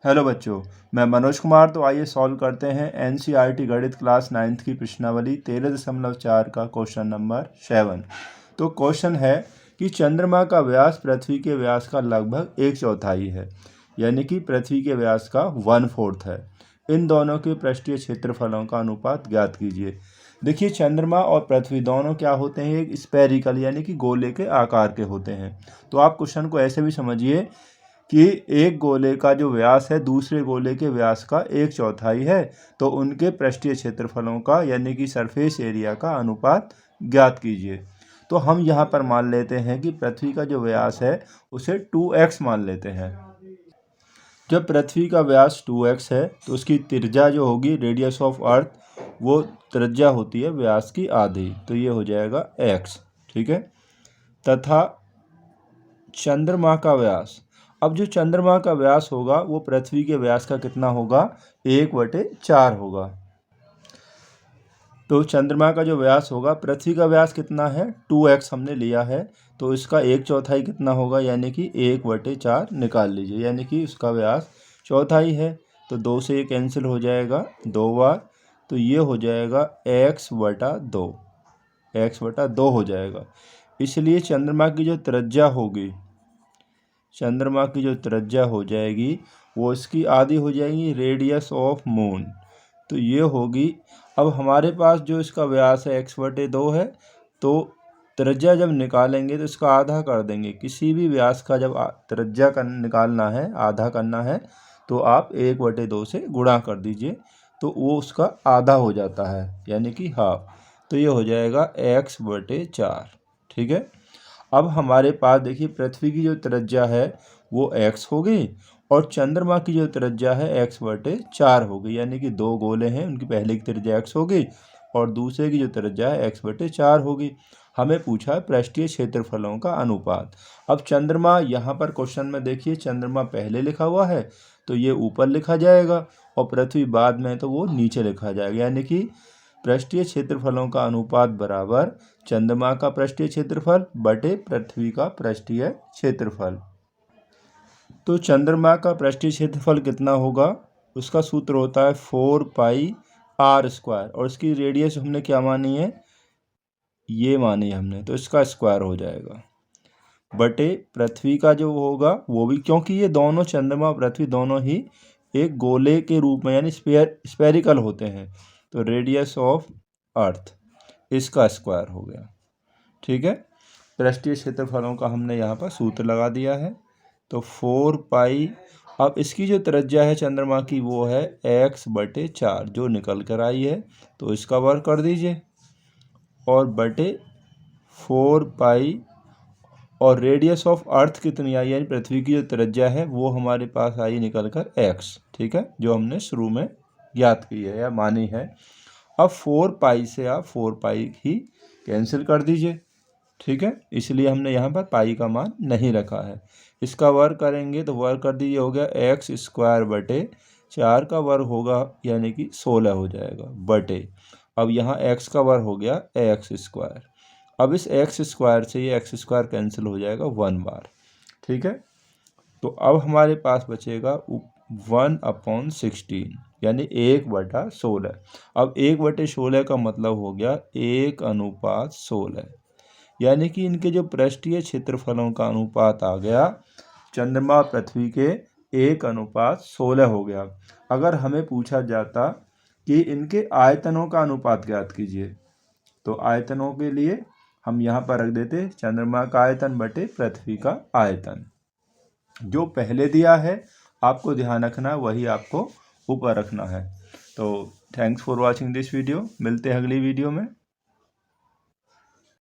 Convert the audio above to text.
Hello बच्चों, मैं मनोज कुमार। तो आइए सॉल्व करते हैं एनसीईआरटी गणित क्लास 9th की प्रश्नावली 13.4 का क्वेश्चन नंबर 7। तो क्वेश्चन है कि चंद्रमा का व्यास पृथ्वी के व्यास का लगभग 1/4 है, यानी कि पृथ्वी के व्यास का 1/4 है। इन दोनों के पृष्ठीय क्षेत्रफलों का अनुपात ज्ञात कीजिए। देखिए, चंद्रमा और पृथ्वी दोनों क्या होते हैं, एक स्फेरिकल यानी कि गोले के आकार के होते हैं। तो आप क्वेश्चन को ऐसे भी समझिए कि एक गोले का जो व्यास है दूसरे गोले के व्यास का 1/4 है, तो उनके पृष्ठीय क्षेत्रफलों का यानी कि सरफेस एरिया का अनुपात ज्ञात कीजिए। तो हम यहाँ पर मान लेते हैं कि पृथ्वी का जो व्यास है उसे 2x मान लेते हैं। जब पृथ्वी का व्यास 2x है तो उसकी त्रिज्या जो होगी, रेडियस ऑफ अर्थ, वो त्रिज्या होती है व्यास की आधी, तो ये हो जाएगा x। ठीक है। तथा चंद्रमा का व्यास, अब जो चंद्रमा का व्यास होगा वो पृथ्वी के व्यास का कितना होगा, 1/4 होगा। तो चंद्रमा का जो व्यास होगा, पृथ्वी का व्यास कितना है 2x हमने लिया है, तो इसका 1/4 कितना होगा, यानी कि 1/4 निकाल लीजिए, यानी कि उसका व्यास चौथाई है। तो 2 से ये कैंसिल हो जाएगा 2 बार, तो ये हो जाएगा x/2, x/2 हो जाएगा। इसलिए चंद्रमा की जो त्रिज्या होगी, चंद्रमा की जो त्रिज्या हो जाएगी वो इसकी आधी हो जाएगी रेडियस ऑफ मून, तो ये होगी। अब हमारे पास जो इसका व्यास है x/2 है, तो त्रिज्या जब निकालेंगे तो इसका आधा कर देंगे। किसी भी व्यास का जब त्रिज्या का निकालना है, आधा करना है, तो आप 1/2 से गुणा कर दीजिए, तो वो उसका आधा हो जाता है, यानी कि हाफ। तो ये हो जाएगा x/4। ठीक है। अब हमारे पास देखिए, पृथ्वी की जो त्रिज्या है वो x हो गई और चंद्रमा की जो त्रिज्या है x/4 हो गई, यानी कि दो गोले हैं, उनकी पहले की त्रिज्या x हो गई और दूसरे की जो त्रिज्या है x/4 हो गई। हमें पूछा है पृष्ठीय क्षेत्रफलों का अनुपात। अब चंद्रमा यहाँ पर क्वेश्चन में देखिए, चंद्रमा पहले लिखा हुआ है तो ये ऊपर लिखा जाएगा और पृथ्वी बाद में तो वो नीचे लिखा जाएगा, यानी कि पृष्ठीय क्षेत्रफलों का अनुपात बराबर चंद्रमा का पृष्ठीय क्षेत्रफल बटे पृथ्वी का पृष्ठीय क्षेत्रफल। तो चंद्रमा का पृष्ठीय क्षेत्रफल कितना होगा, उसका सूत्र होता है 4πr², और इसकी रेडियस हमने क्या मानी है, ये मानी है हमने, तो इसका स्क्वायर हो जाएगा बटे पृथ्वी का जो होगा वो भी, क्योंकि ये दोनों चंद्रमा और पृथ्वी दोनों ही एक गोले के रूप में यानी स्फेरिकल होते हैं, तो रेडियस ऑफ अर्थ, इसका स्क्वायर हो गया। ठीक है। पृष्ठीय क्षेत्रफलों का हमने यहाँ पर सूत्र लगा दिया है, तो 4π, अब इसकी जो त्रिज्या है चंद्रमा की वो है x/4 जो निकल कर आई है, तो इसका वर्ग कर दीजिए और बटे 4π, और रेडियस ऑफ अर्थ कितनी आई, यानी पृथ्वी की जो त्रिज्या है वो हमारे पास आई निकल कर x। ठीक है, जो हमने शुरू में ज्ञात की है या मानी है। अब 4π से आप 4π ही कैंसिल कर दीजिए। ठीक है, इसलिए हमने यहाँ पर पाई का मान नहीं रखा है। इसका वर्ग करेंगे तो वर्ग कर दीजिए, हो गया x²/4 का वर्ग होगा, यानी कि 16 हो जाएगा बटे, अब यहाँ x का वर्ग हो गया x²। अब इस x² से ये x² कैंसिल हो जाएगा 1 बार। ठीक है, तो अब हमारे पास बचेगा 1/16, यानी 1/16। अब 1/16 का मतलब हो गया 1:16, यानी कि इनके जो पृष्ठीय क्षेत्रफलों का अनुपात आ गया चंद्रमा पृथ्वी के 1:16 हो गया। अगर हमें पूछा जाता कि इनके आयतनों का अनुपात ज्ञात कीजिए, तो आयतनों के लिए हम यहाँ पर रख देते चंद्रमा का आयतन बटे पृथ्वी का आयतन। जो पहले दिया है आपको ध्यान रखना, वही आपको ऊपर रखना है। तो thanks for watching this video, मिलते हैं अगली वीडियो में।